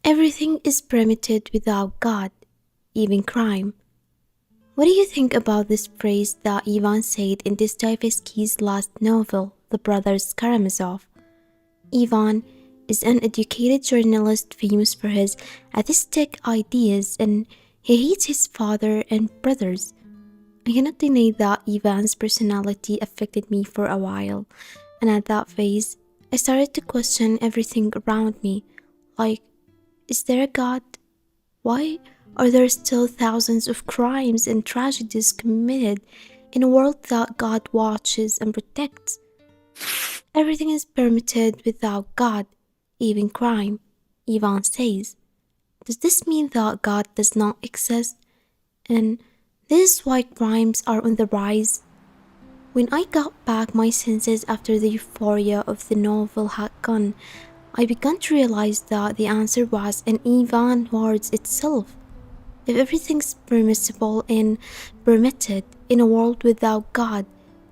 Everything is permitted without God, even crime. What do you think about this phrase that Ivan said in Detoevsky's last novel, The Brothers Karamazeve? Ivan is an educated journalist famous for his atheistic ideas, and he hates his father and brothers. I cannot deny that Ivan's personality affected me for a while, and at that phase, I started to question everything around me, like, is there a God? Why are there still thousands of crimes and tragedies committed in a world that God watches and protects? Everything is permitted without God, even crime, Ivan says. Does this mean that God does not exist? And this is why crimes are on the rise? When I got back my senses after the euphoria of the novel had gone, I began to realize that the answer was in Ivan words itself. If everything's permissible and permitted in a world without God,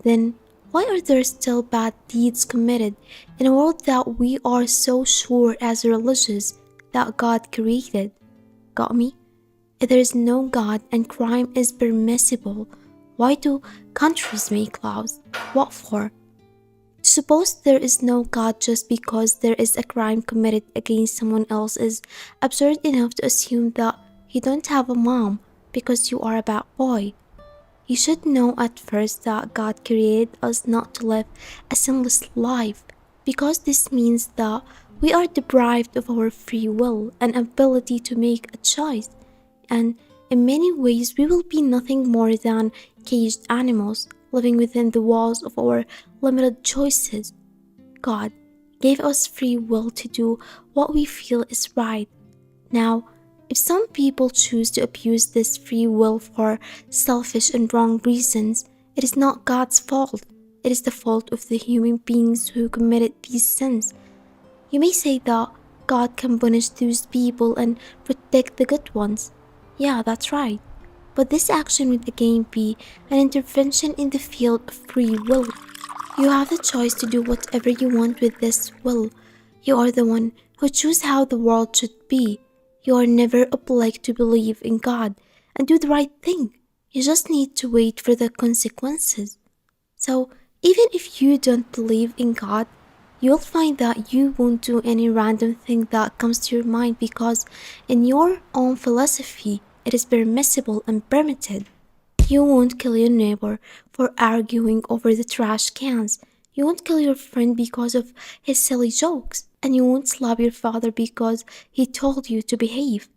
then why are there still bad deeds committed in a world that we are so sure as religious that God created? Got me? If there is no God and crime is permissible, why do countries make laws? What for? To suppose there is no God just because there is a crime committed against someone else is absurd enough to assume that you don't have a mom because you are a bad boy. You should know at first that God created us not to live a sinless life, because this means that we are deprived of our free will and ability to make a choice, and in many ways we will be nothing more than caged animals living within the walls of our limited choices. God gave us free will to do what we feel is right. Now, if some people choose to abuse this free will for selfish and wrong reasons, it is not God's fault. It is the fault of the human beings who committed these sins. You may say that God can punish those people and protect the good ones. Yeah, that's right. But this action would again be an intervention in the field of free will. You have the choice to do whatever you want with this will. You are the one who chooses how the world should be. You are never obliged to believe in God and do the right thing. You just need to wait for the consequences. So, even if you don't believe in God, you'll find that you won't do any random thing that comes to your mind because in your own philosophy, it is permissible and permitted. You won't kill your neighbor for arguing over the trash cans. You won't kill your friend because of his silly jokes. And you won't slap your father because he told you to behave.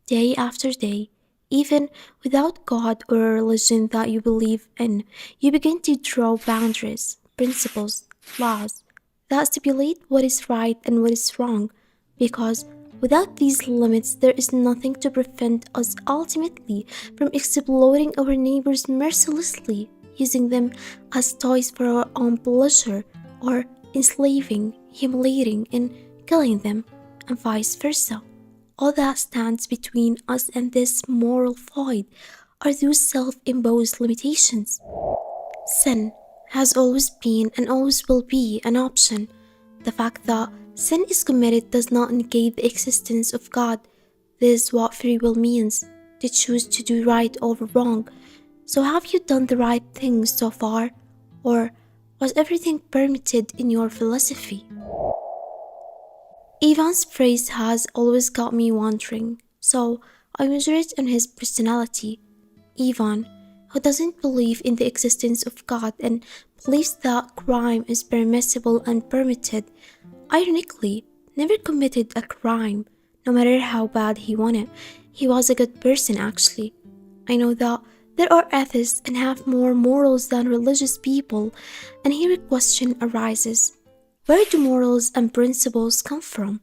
Day after day, even without God or a religion that you believe in, you begin to draw boundaries, principles, laws that stipulate what is right and what is wrong, because without these limits, there is nothing to prevent us ultimately from exploiting our neighbors mercilessly, using them as toys for our own pleasure, or enslaving, humiliating, and killing them, and vice versa. All that stands between us and this moral void are those self-imposed limitations. Sin has always been and always will be an option. The fact that sin is committed does not negate the existence of God. This is what free will means, to choose to do right over wrong. So have you done the right thing so far? Or was everything permitted in your philosophy? Ivan's phrase has always got me wondering, so I measure it on his personality. Ivan, who doesn't believe in the existence of God and believes that crime is permissible and permitted, ironically, never committed a crime, no matter how bad he wanted. He was a good person, actually. I know that there are atheists and have more morals than religious people, and here a question arises. Where do morals and principles come from?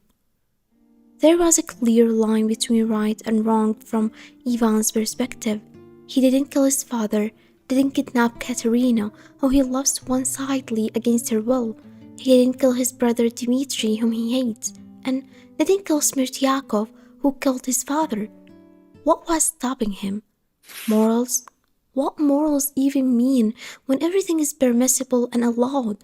There was a clear line between right and wrong from Ivan's perspective. He didn't kill his father, didn't kidnap Katerina, whom he loves one-sidedly against her will. He didn't kill his brother Dmitri, whom he hates, and didn't kill Smertyakov, who killed his father. What was stopping him? Morals? What morals even mean when everything is permissible and allowed?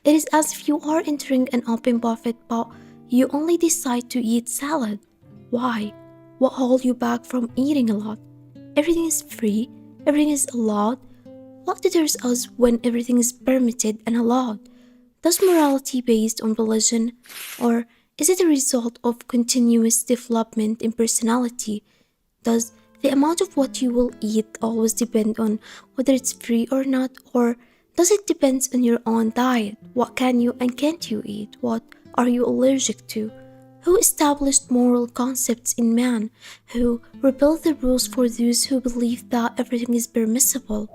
It is as if you are entering an open buffet but you only decide to eat salad. Why? What holds you back from eating a lot? Everything is free, everything is allowed. What deters us when everything is permitted and allowed? Does morality based on religion, or is it a result of continuous development in personality? Does the amount of what you will eat always depend on whether it's free or not, or does it depend on your own diet? What can you and can't you eat? What are you allergic to? Who established moral concepts in man? Who rebuilt the rules for those who believe that everything is permissible?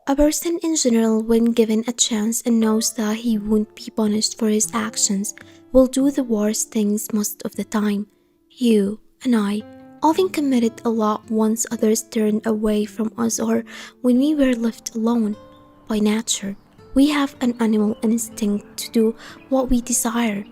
A person in general, when given a chance and knows that he won't be punished for his actions, will do the worst things most of the time. You and I often committed a lot once others turned away from us or when we were left alone. By nature, we have an animal instinct to do what we desire,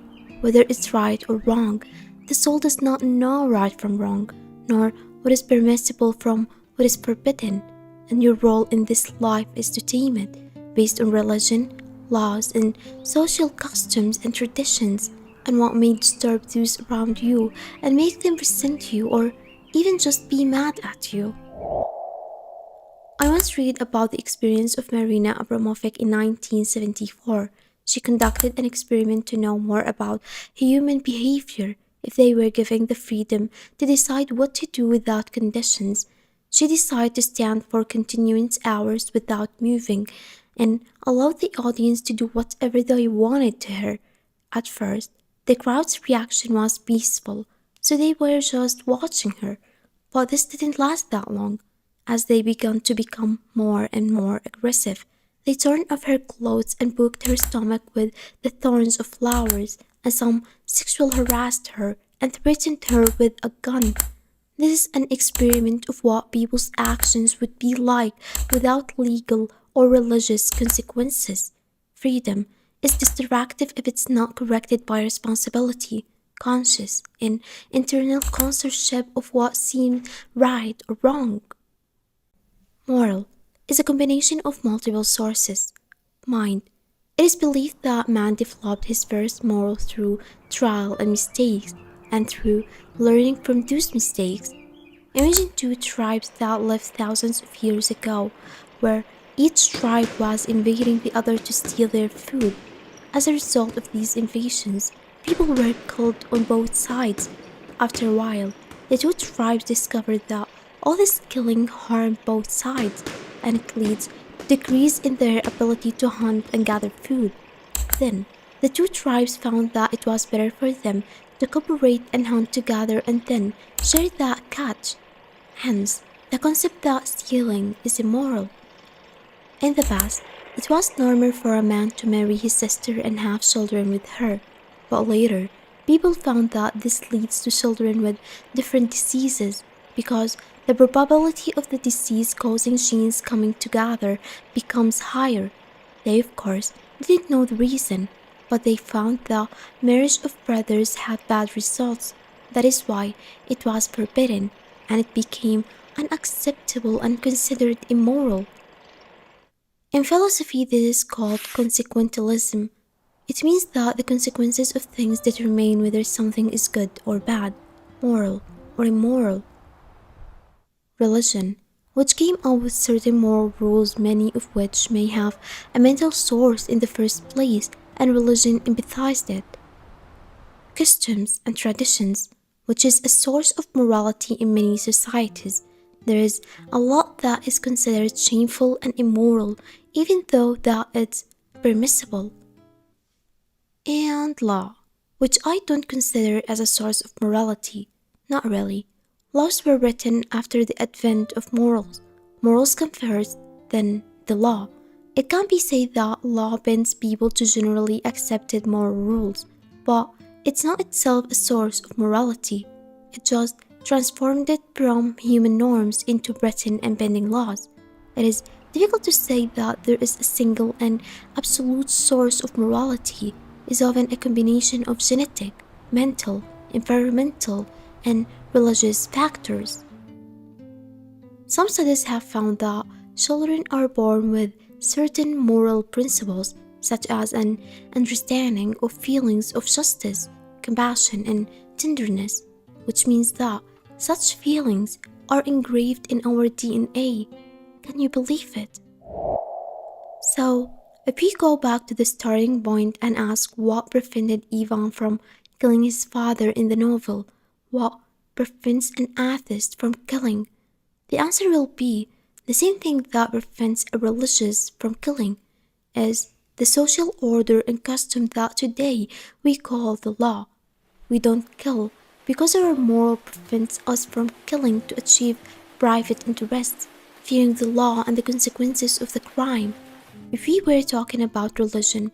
whether it's right or wrong. The soul does not know right from wrong, nor what is permissible from what is forbidden, and your role in this life is to tame it, based on religion, laws, and social customs and traditions, and what may disturb those around you and make them resent you or even just be mad at you. I once read about the experience of Marina Abramovic in 1974. She conducted an experiment to know more about human behavior if they were given the freedom to decide what to do without conditions. She decided to stand for continuous hours without moving and allowed the audience to do whatever they wanted to her. At first, the crowd's reaction was peaceful, so they were just watching her. But this didn't last that long. As they began to become more and more aggressive, they torn off her clothes and booked her stomach with the thorns of flowers, and some sexual harassed her and threatened her with a gun. This is an experiment of what people's actions would be like without legal or religious consequences. Freedom is destructive if it's not corrected by responsibility, conscious, and internal censorship of what seems right or wrong. Moral is a combination of multiple sources. Mind. It is believed that man developed his first moral through trial and mistakes, and through learning from those mistakes. Imagine two tribes that lived thousands of years ago, where each tribe was invading the other to steal their food. As a result of these invasions, people were killed on both sides. After a while, the two tribes discovered that all this killing harmed both sides, and it leads to decrease in their ability to hunt and gather food. Then, the two tribes found that it was better for them to cooperate and hunt together and then share that catch. Hence, the concept that stealing is immoral. In the past, it was normal for a man to marry his sister and have children with her, but later, people found that this leads to children with different diseases because the probability of the disease causing genes coming together becomes higher. They, of course, didn't know the reason, but they found the marriage of brothers had bad results. That is why it was forbidden, and it became unacceptable and considered immoral. In philosophy, this is called consequentialism. It means that the consequences of things determine whether something is good or bad, moral or immoral. Religion, which came up with certain moral rules, many of which may have a mental source in the first place, and religion empathized it. Customs and traditions, which is a source of morality in many societies. There is a lot that is considered shameful and immoral, even though that it's permissible. And law, which I don't consider as a source of morality. Not really. Laws were written after the advent of morals. Morals come first, then the law. It can be said that law bends people to generally accepted moral rules, but it's not itself a source of morality. It just transformed it from human norms into written and binding laws. It is difficult to say that there is a single and absolute source of morality. It is often a combination of genetic, mental, environmental, and religious factors. Some studies have found that children are born with certain moral principles, such as an understanding of feelings of justice, compassion, and tenderness, which means that such feelings are engraved in our DNA. Can you believe it? So, if we go back to the starting point and ask what prevented Ivan from killing his father in the novel, what prevents an atheist from killing, the answer will be the same thing that prevents a religious from killing, is the social order and custom that today we call the law. We don't kill because our moral prevents us from killing to achieve private interests, fearing the law and the consequences of the crime. If we were talking about religion,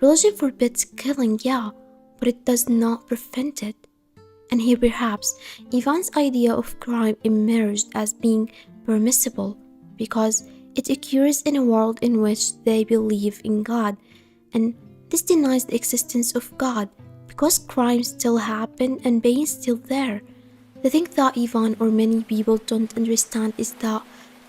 religion forbids killing, yeah, but it does not prevent it. And here perhaps Ivan's idea of crime emerged as being permissible because it occurs in a world in which they believe in God, and this denies the existence of God because crimes still happen and pain is still there. The thing that Ivan or many people don't understand is that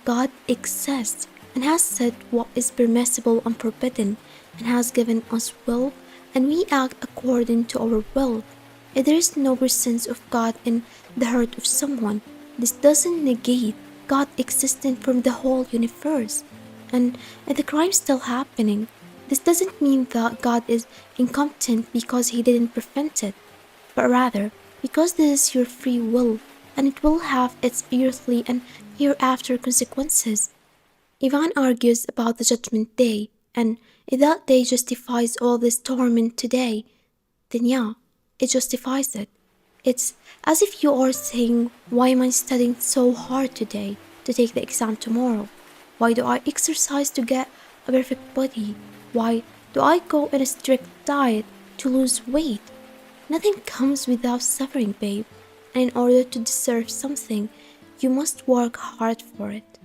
God exists and has said what is permissible and forbidden, and has given us will, and we act according to our will. If there is no presence of God in the heart of someone, this doesn't negate God existing from the whole universe. And if the crime is still happening, this doesn't mean that God is incompetent because he didn't prevent it, but rather because this is your free will and it will have its earthly and hereafter consequences. Ivan argues about the judgment day, and if that day justifies all this torment today, then yeah, it justifies it. It's as if you are saying, why am I studying so hard today to take the exam tomorrow? Why do I exercise to get a perfect body? Why do I go on a strict diet to lose weight? Nothing comes without suffering, babe, and in order to deserve something, you must work hard for it.